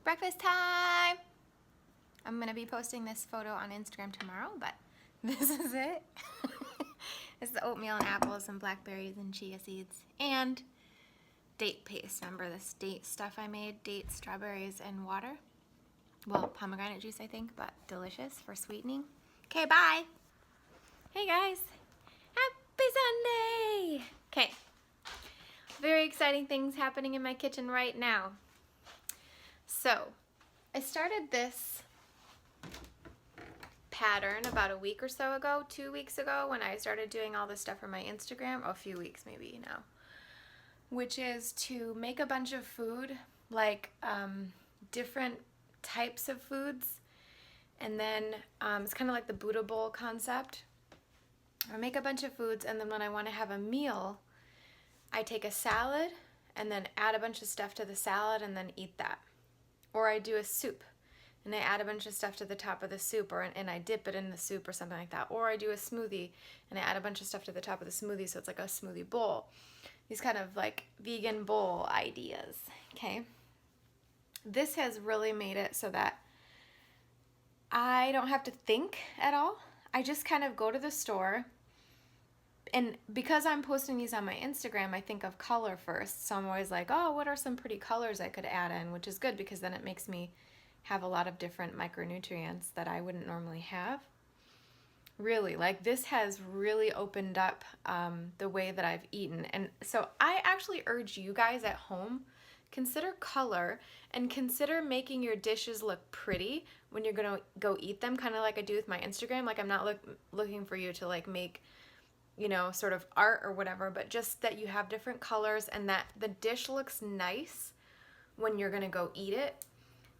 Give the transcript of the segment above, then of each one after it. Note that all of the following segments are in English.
breakfast time. I'm gonna be posting this photo on Instagram tomorrow, but this is it. It's the oatmeal and apples and blackberries and chia seeds and date paste. Remember this date stuff I made? Dates, strawberries, and water. Well, pomegranate juice, I think, but delicious for sweetening. Okay, bye. Hey guys, happy Sunday. Okay, very exciting things happening in my kitchen right now. So, I started this pattern about a week or so ago, 2 weeks ago, when I started doing all this stuff for my Instagram, a few weeks maybe now, which is to make a bunch of food, like different types of foods, and then it's kind of like the Buddha bowl concept. I make a bunch of foods, and then when I want to have a meal, I take a salad and then add a bunch of stuff to the salad and then eat that. Or I do a soup and I add a bunch of stuff to the top of the soup, and I dip it in the soup or something like that. Or I do a smoothie and I add a bunch of stuff to the top of the smoothie, so it's like a smoothie bowl. These kind of like vegan bowl ideas, okay? This has really made it so that I don't have to think at all. I just kind of go to the store, and because I'm posting these on my Instagram, I think of color first. So I'm always like, oh, what are some pretty colors I could add in, which is good because then it makes me have a lot of different micronutrients that I wouldn't normally have. Really, like this has really opened up the way that I've eaten. And so I actually urge you guys at home, consider color and consider making your dishes look pretty when you're gonna go eat them, kind of like I do with my Instagram. Like I'm not looking for you to like make, you know, sort of art or whatever, but just that you have different colors and that the dish looks nice when you're gonna go eat it.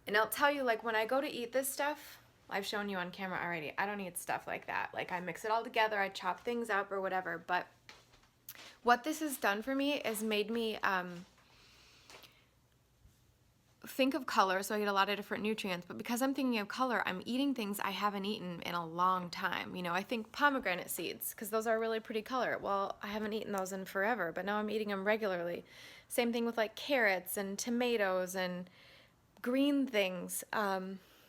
And I'll tell you, like when I go to eat this stuff, I've shown you on camera already, I don't eat stuff like that. Like I mix it all together, I chop things up or whatever, but what this has done for me is made me think of color, so I get a lot of different nutrients, but because I'm thinking of color, I'm eating things I haven't eaten in a long time. You know, I think pomegranate seeds, because those are a really pretty color. Well, I haven't eaten those in forever, but now I'm eating them regularly. Same thing with like carrots and tomatoes and green things.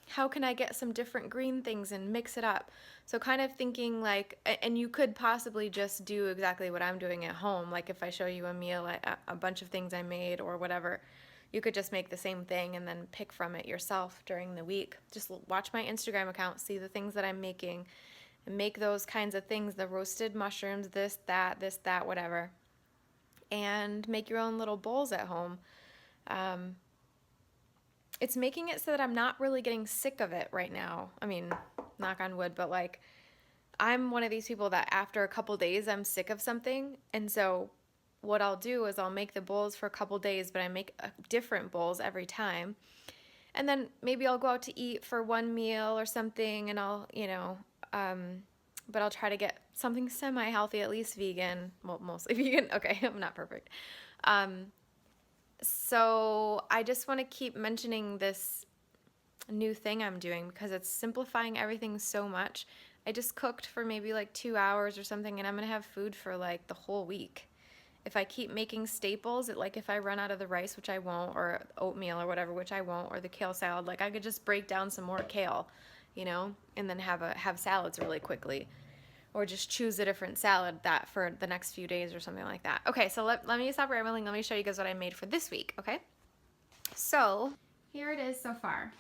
How can I get some different green things and mix it up? So kind of thinking like, and you could possibly just do exactly what I'm doing at home. Like if I show you a meal, a bunch of things I made or whatever, you could just make the same thing and then pick from it yourself during the week. Just watch my Instagram account, see the things that I'm making, and make those kinds of things, the roasted mushrooms, this, that, whatever, and make your own little bowls at home. It's making it so that I'm not really getting sick of it right now. I mean, knock on wood, but like I'm one of these people that after a couple days I'm sick of something, and so what I'll do is I'll make the bowls for a couple days, but I make different bowls every time. And then maybe I'll go out to eat for one meal or something, and I'll, you know, but I'll try to get something semi-healthy, at least vegan. Well, mostly vegan. Okay, I'm not perfect. So I just want to keep mentioning this new thing I'm doing because it's simplifying everything so much. I just cooked for maybe like 2 hours or something, and I'm going to have food for like the whole week. If I keep making staples, like if I run out of the rice, which I won't, or oatmeal or whatever, which I won't, or the kale salad, like I could just break down some more kale, you know, and then have salads really quickly. Or just choose a different salad that for the next few days or something like that. Okay, so let me stop rambling. Let me show you guys what I made for this week, okay? So here it is so far.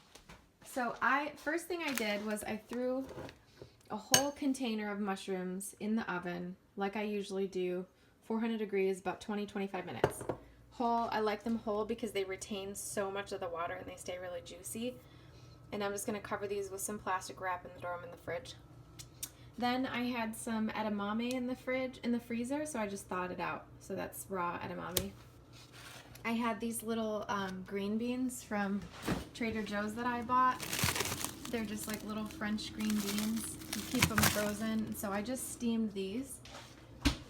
So first thing I did was I threw a whole container of mushrooms in the oven like I usually do, 400 degrees, about 20-25 minutes. Whole, I like them whole because they retain so much of the water and they stay really juicy. And I'm just gonna cover these with some plastic wrap and throw them in the fridge. Then I had some edamame in the freezer, so I just thawed it out. So that's raw edamame. I had these little green beans from Trader Joe's that I bought. They're just like little French green beans. You keep them frozen. So I just steamed these.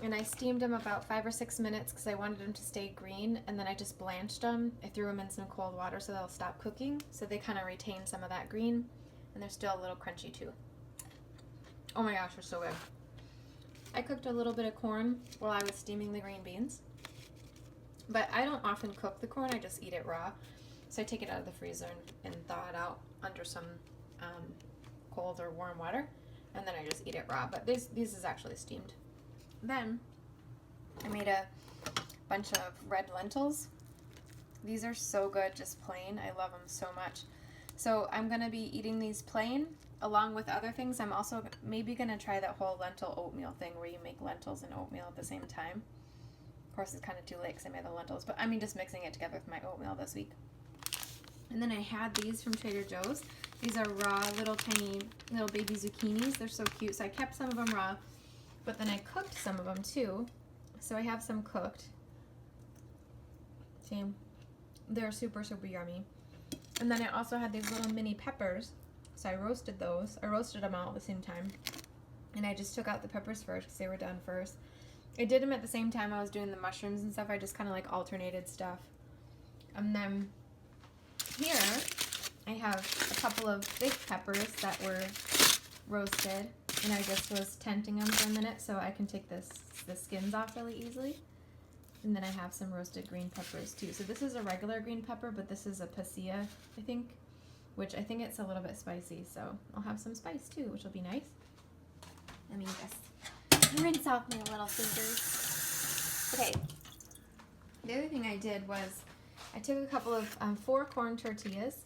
And I steamed them about 5 or 6 minutes because I wanted them to stay green. And then I just blanched them. I threw them in some cold water so they'll stop cooking. So they kind of retain some of that green. And they're still a little crunchy too. Oh my gosh, they're so good. I cooked a little bit of corn while I was steaming the green beans. But I don't often cook the corn, I just eat it raw. So I take it out of the freezer and thaw it out under some cold or warm water, and then I just eat it raw. But this is actually steamed. Then I made a bunch of red lentils. These are so good, just plain. I love them so much. So I'm going to be eating these plain along with other things. I'm also maybe going to try that whole lentil oatmeal thing where you make lentils and oatmeal at the same time. Of course, it's kind of too late because I made the lentils, but I mean just mixing it together with my oatmeal this week. And then I had these from Trader Joe's. These are raw, little tiny, little baby zucchinis. They're so cute. So I kept some of them raw, but then I cooked some of them too. So I have some cooked. See? They're super, super yummy. And then I also had these little mini peppers. So I roasted those. I roasted them all at the same time. And I just took out the peppers first because they were done first. I did them at the same time I was doing the mushrooms and stuff. I just kind of like alternated stuff. And then here I have a couple of big peppers that were roasted. And I just was tenting them for a minute so I can take the skins off really easily. And then I have some roasted green peppers too. So this is a regular green pepper, but this is a pasilla, I think, which I think it's a little bit spicy. So I'll have some spice too, which will be nice. Let me just rinse off my little fingers. Okay. The other thing I did was I took a couple of 4 corn tortillas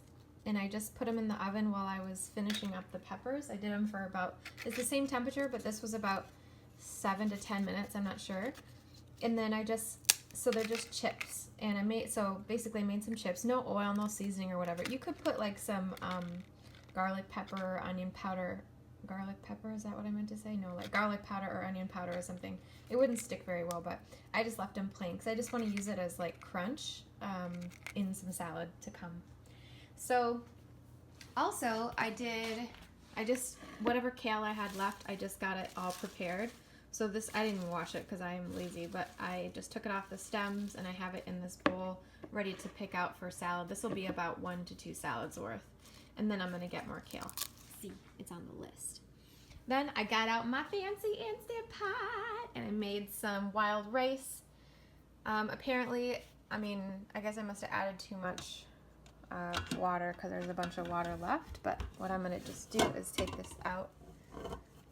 and I just put them in the oven while I was finishing up the peppers. I did them for about, it's the same temperature, but this was about 7 to 10 minutes, I'm not sure. And then so they're just chips, and basically I made some chips, no oil, no seasoning or whatever. You could put like some garlic pepper, onion powder. Garlic pepper, is that what I meant to say? No, like garlic powder or onion powder or something. It wouldn't stick very well, but I just left them plain because I just want to use it as like crunch in some salad to come. So also whatever kale I had left, I just got it all prepared. So this, I didn't even wash it because I am lazy, but I just took it off the stems and I have it in this bowl ready to pick out for salad. This will be about 1 to 2 salads worth. And then I'm going to get more kale. See, it's on the list. Then I got out my fancy Instant Pot and I made some wild rice. Apparently, I mean, I guess I must have added too much water because there's a bunch of water left. But what I'm going to just do is take this out.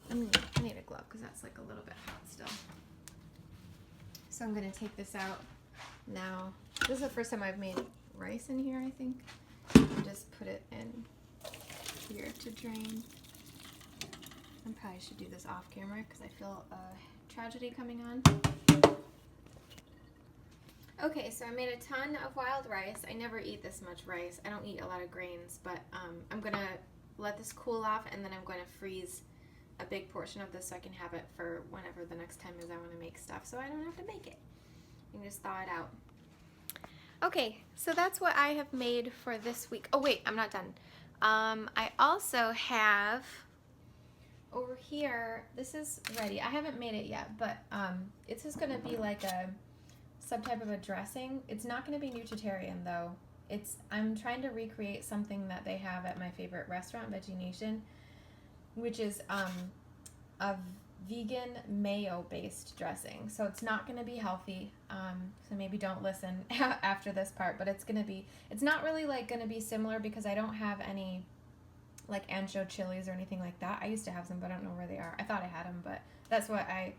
I need a glove because that's like a little bit hot still. So I'm going to take this out now. This is the first time I've made rice in here, I think. And just put it in here to drain. I probably should do this off camera because I feel a tragedy coming on. Okay, so I made a ton of wild rice. I never eat this much rice. I don't eat a lot of grains, but I'm going to let this cool off and then I'm going to freeze a big portion of this so I can have it for whenever the next time is I want to make stuff so I don't have to make it. You can just thaw it out. Okay, so that's what I have made for this week. Oh wait, I'm not done. I also have over here, this is ready. I haven't made it yet, but it's just going to be like a subtype of a dressing. It's not going to be Nutritarian though. I'm trying to recreate something that they have at my favorite restaurant, Veggie Nation, which is a vegan mayo-based dressing. So it's not going to be healthy, so maybe don't listen after this part, but it's not really like going to be similar because I don't have any like ancho chilies or anything like that. I used to have some, but I don't know where they are. I thought I had them, but that's what I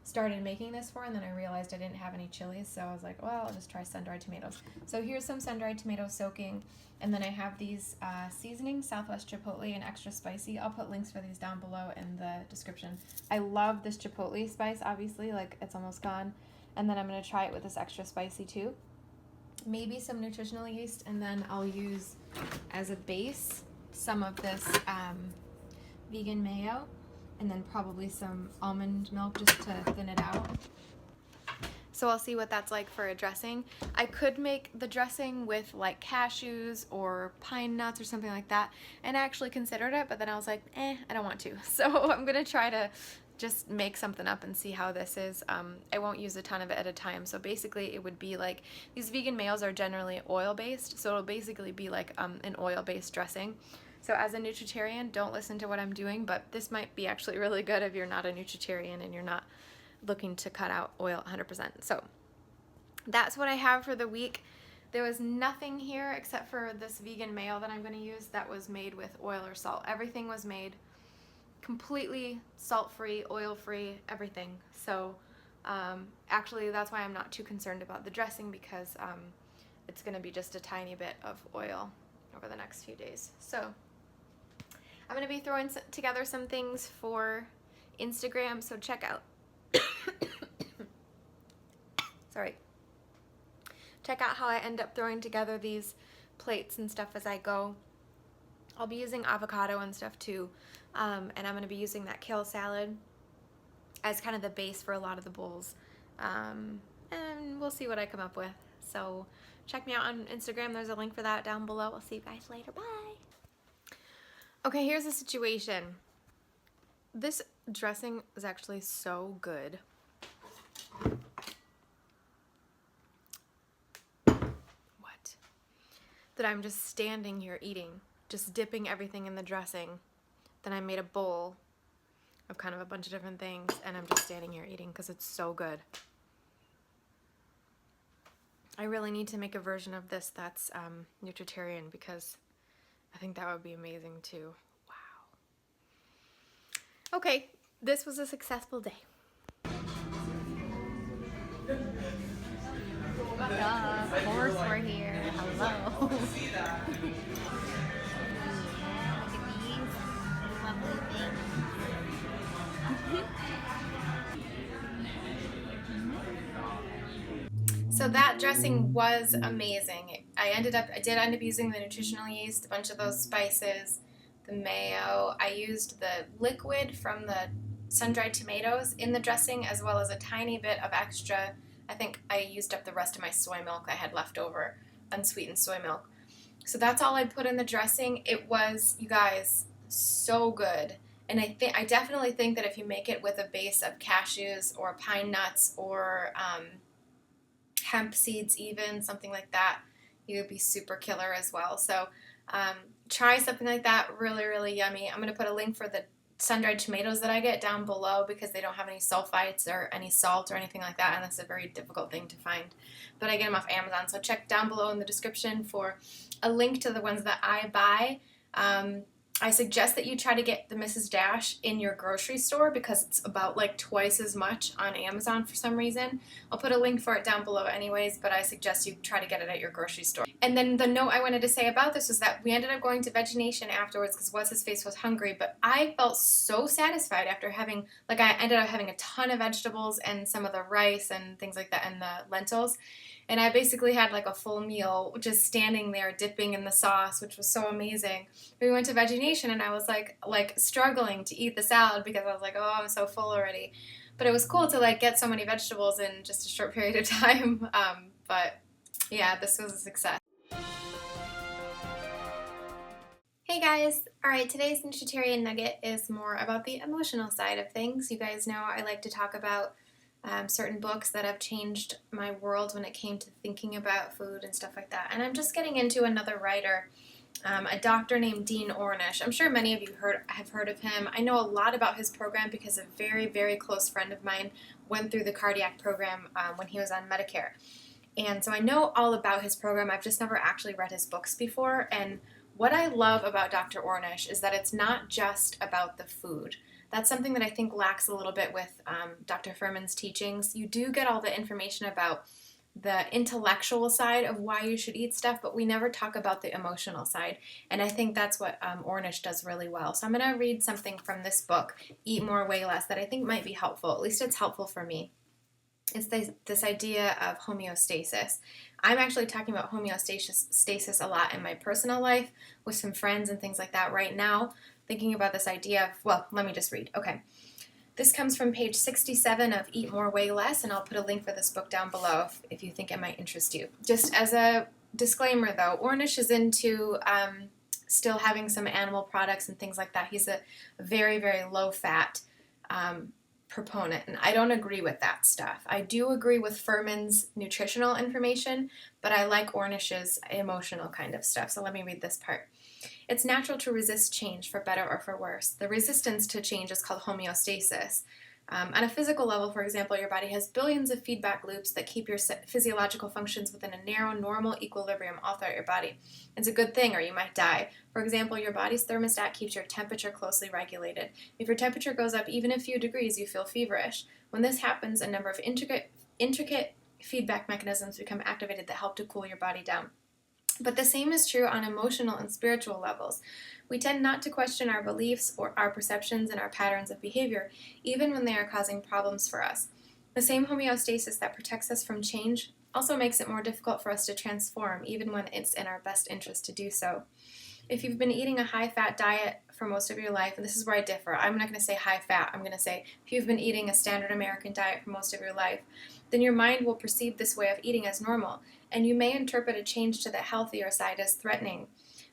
started making this for, and then I realized I didn't have any chilies, so I was like, well, I'll just try sun-dried tomatoes. So here's some sun-dried tomatoes soaking, and then I have these seasonings, Southwest Chipotle and extra spicy. I'll put links for these down below in the description. I love this Chipotle spice, obviously, like it's almost gone, and then I'm going to try it with this extra spicy too. Maybe some nutritional yeast, and then I'll use as a base some of this vegan mayo, and then probably some almond milk just to thin it out. So I'll see what that's like for a dressing. I could make the dressing with like cashews or pine nuts or something like that, and I actually considered it, but then I was like, I don't want to. So I'm gonna try to just make something up and see how this is. I won't use a ton of it at a time. So basically it would be like, these vegan mayos are generally oil-based, so it'll basically be like an oil-based dressing. So as a Nutritarian, don't listen to what I'm doing, but this might be actually really good if you're not a Nutritarian and you're not looking to cut out oil 100%. So that's what I have for the week. There was nothing here except for this vegan mayo that I'm going to use that was made with oil or salt. Everything was made completely salt-free, oil-free, everything. So actually that's why I'm not too concerned about the dressing, because it's going to be just a tiny bit of oil over the next few days. So I'm going to be throwing together some things for Instagram, so check out sorry. Check out how I end up throwing together these plates and stuff as I go. I'll be using avocado and stuff too, and I'm going to be using that kale salad as kind of the base for a lot of the bowls, and we'll see what I come up with. So check me out on Instagram. There's a link for that down below. I'll see you guys later. Bye. Okay, here's the situation. This dressing is actually so good. What? That I'm just standing here eating, just dipping everything in the dressing. Then I made a bowl of kind of a bunch of different things, and I'm just standing here eating because it's so good. I really need to make a version of this that's Nutritarian, because I think that would be amazing too. Wow. Okay, this was a successful day. Of course we're here. Hello. So that dressing was amazing. I did end up using the nutritional yeast, a bunch of those spices, the mayo. I used the liquid from the sun-dried tomatoes in the dressing, as well as a tiny bit of extra. I think I used up the rest of my soy milk I had left over, unsweetened soy milk. So that's all I put in the dressing. It was, you guys, so good. And I definitely think that if you make it with a base of cashews or pine nuts or hemp seeds, even something like that, you would be super killer as well. So try something like that. Really, really yummy. I'm going to put a link for the sun-dried tomatoes that I get down below, because they don't have any sulfites or any salt or anything like that, and that's a very difficult thing to find. But I get them off Amazon, so check down below in the description for a link to the ones that I buy. I suggest that you try to get the Mrs. Dash in your grocery store, because it's about like twice as much on Amazon for some reason. I'll put a link for it down below anyways, but I suggest you try to get it at your grocery store. And then the note I wanted to say about this was that we ended up going to Veg Nation afterwards because What's-His-Face was hungry, but I felt so satisfied after having, like, I ended up having a ton of vegetables and some of the rice and things like that and the lentils. And I basically had like a full meal, just standing there dipping in the sauce, which was so amazing. We went to Veg Nation and I was like struggling to eat the salad because I was like, oh, I'm so full already. But it was cool to like get so many vegetables in just a short period of time. But yeah, this was a success. Hey guys! Alright, today's Nutritarian Nugget is more about the emotional side of things. You guys know I like to talk about certain books that have changed my world when it came to thinking about food and stuff like that. And I'm just getting into another writer, a doctor named Dean Ornish. I'm sure many of you have heard of him. I know a lot about his program because a very, very close friend of mine went through the cardiac program when he was on Medicare. And so I know all about his program. I've just never actually read his books before. And what I love about Dr. Ornish is that it's not just about the food. That's something that I think lacks a little bit with Dr. Fuhrman's teachings. You do get all the information about the intellectual side of why you should eat stuff, but we never talk about the emotional side. And I think that's what Ornish does really well. So I'm going to read something from this book, Eat More, Weigh Less, that I think might be helpful. At least it's helpful for me. It's this idea of homeostasis. I'm actually talking about homeostasis a lot in my personal life with some friends and things like that right now, thinking about this idea of, well, let me just read. Okay. This comes from page 67 of Eat More, Weigh Less, and I'll put a link for this book down below if you think it might interest you. Just as a disclaimer, though, Ornish is into still having some animal products and things like that. He's a very, very low-fat proponent, and I don't agree with that stuff. I do agree with Fuhrman's nutritional information, but I like Ornish's emotional kind of stuff. So let me read this part. It's natural to resist change for better or for worse. The resistance to change is called homeostasis. On a physical level, for example, your body has billions of feedback loops that keep your physiological functions within a narrow, normal equilibrium all throughout your body. It's a good thing, or you might die. For example, your body's thermostat keeps your temperature closely regulated. If your temperature goes up even a few degrees, you feel feverish. When this happens, a number of intricate feedback mechanisms become activated that help to cool your body down. But the same is true on emotional and spiritual levels. We tend not to question our beliefs or our perceptions and our patterns of behavior, even when they are causing problems for us. The same homeostasis that protects us from change also makes it more difficult for us to transform, even when it's in our best interest to do so. If you've been eating a high-fat diet for most of your life, and this is where I differ, I'm not going to say high-fat, I'm going to say if you've been eating a standard American diet for most of your life, then your mind will perceive this way of eating as normal, and you may interpret a change to the healthier side as threatening.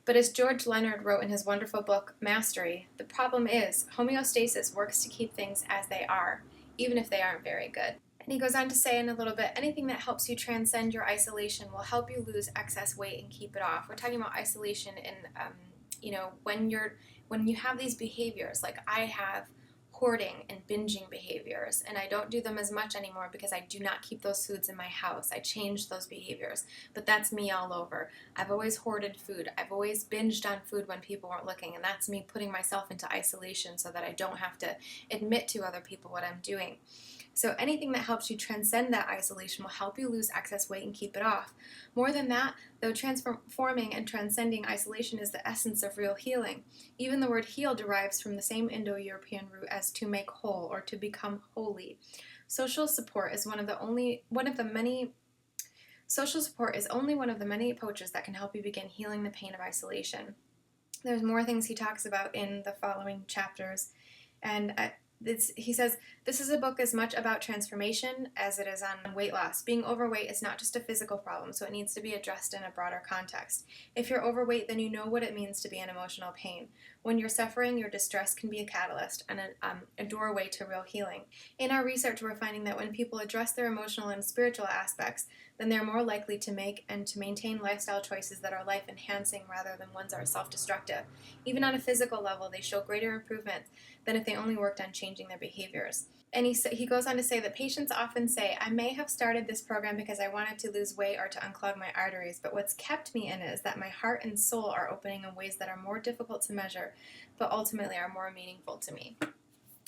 But as George Leonard wrote in his wonderful book, Mastery, the problem is homeostasis works to keep things as they are, even if they aren't very good. And he goes on to say in a little bit, anything that helps you transcend your isolation will help you lose excess weight and keep it off. We're talking about isolation in, when you have these behaviors, like I have hoarding and binging behaviors, and I don't do them as much anymore because I do not keep those foods in my house. I changed those behaviors, but that's me all over. I've always hoarded food. I've always binged on food when people weren't looking, and that's me putting myself into isolation so that I don't have to admit to other people what I'm doing. So anything that helps you transcend that isolation will help you lose excess weight and keep it off. More than that, though, transforming and transcending isolation is the essence of real healing. Even the word heal derives from the same Indo-European root as to make whole or to become holy. Social support is only one of the many approaches that can help you begin healing the pain of isolation. There's more things he talks about in the following chapters, and he says, this is a book as much about transformation as it is on weight loss. Being overweight is not just a physical problem, so it needs to be addressed in a broader context. If you're overweight, then you know what it means to be in emotional pain. When you're suffering, your distress can be a catalyst and a doorway to real healing. In our research, we're finding that when people address their emotional and spiritual aspects, then they're more likely to make and to maintain lifestyle choices that are life-enhancing rather than ones that are self-destructive. Even on a physical level, they show greater improvement than if they only worked on changing their behaviors. And he goes on to say that patients often say, I may have started this program because I wanted to lose weight or to unclog my arteries, but what's kept me in it is that my heart and soul are opening in ways that are more difficult to measure, but ultimately are more meaningful to me.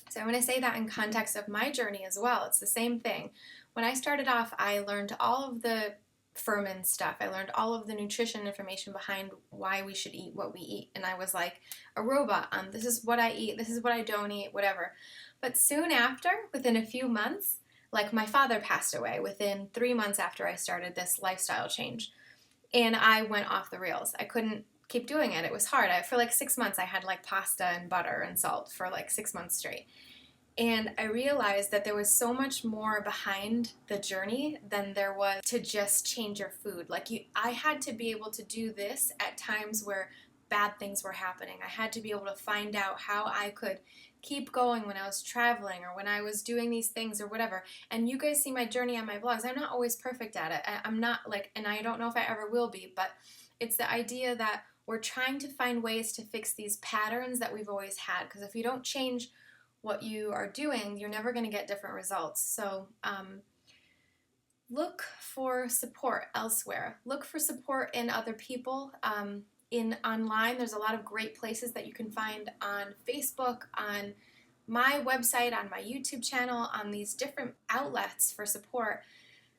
So I want to say that in context of my journey as well. It's the same thing. When I started off, I learned all of the Furman stuff. I learned all of the nutrition information behind why we should eat what we eat. And I was like a robot. This is what I eat. This is what I don't eat, whatever. But soon after, within a few months, like my father passed away within 3 months after I started this lifestyle change. And I went off the rails. I couldn't keep doing it. It was hard. For like 6 months, I had like pasta and butter and salt for like 6 months straight. And I realized that there was so much more behind the journey than there was to just change your food. I had to be able to do this at times where bad things were happening. I had to be able to find out how I could keep going when I was traveling or when I was doing these things or whatever. And you guys see my journey on my vlogs. I'm not always perfect at it. I'm not and I don't know if I ever will be, but it's the idea that we're trying to find ways to fix these patterns that we've always had. Because if you don't change what you are doing, you're never going to get different results. So look for support elsewhere. Look for support in other people. Online, there's a lot of great places that you can find on Facebook, on my website, on my YouTube channel, on these different outlets for support.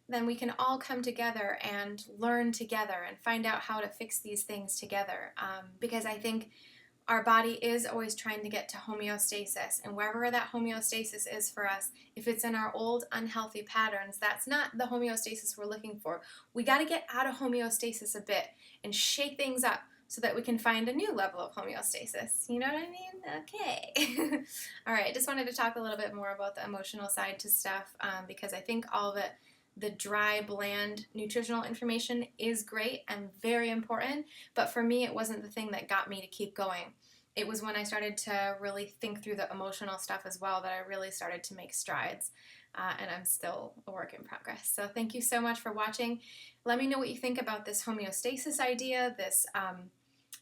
Then we can all come together and learn together and find out how to fix these things together. Because I think our body is always trying to get to homeostasis, and wherever that homeostasis is for us, if it's in our old unhealthy patterns, that's not the homeostasis we're looking for. We got to get out of homeostasis a bit and shake things up so that we can find a new level of homeostasis. You know what I mean? Okay. All right, just wanted to talk a little bit more about the emotional side to stuff because I think all of it, the dry, bland, nutritional information is great and very important, but for me, it wasn't the thing that got me to keep going. It was when I started to really think through the emotional stuff as well that I really started to make strides, and I'm still a work in progress. So thank you so much for watching. Let me know what you think about this homeostasis idea,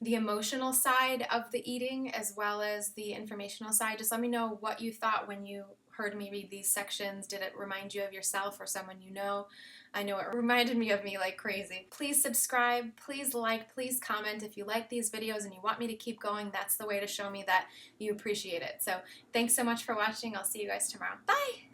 the emotional side of the eating as well as the informational side. Just let me know what you thought when you heard me read these sections, did it remind you of yourself or someone you know? I know it reminded me of me like crazy. Please subscribe, please like, please comment. If you like these videos and you want me to keep going, that's the way to show me that you appreciate it. So thanks so much for watching. I'll see you guys tomorrow. Bye!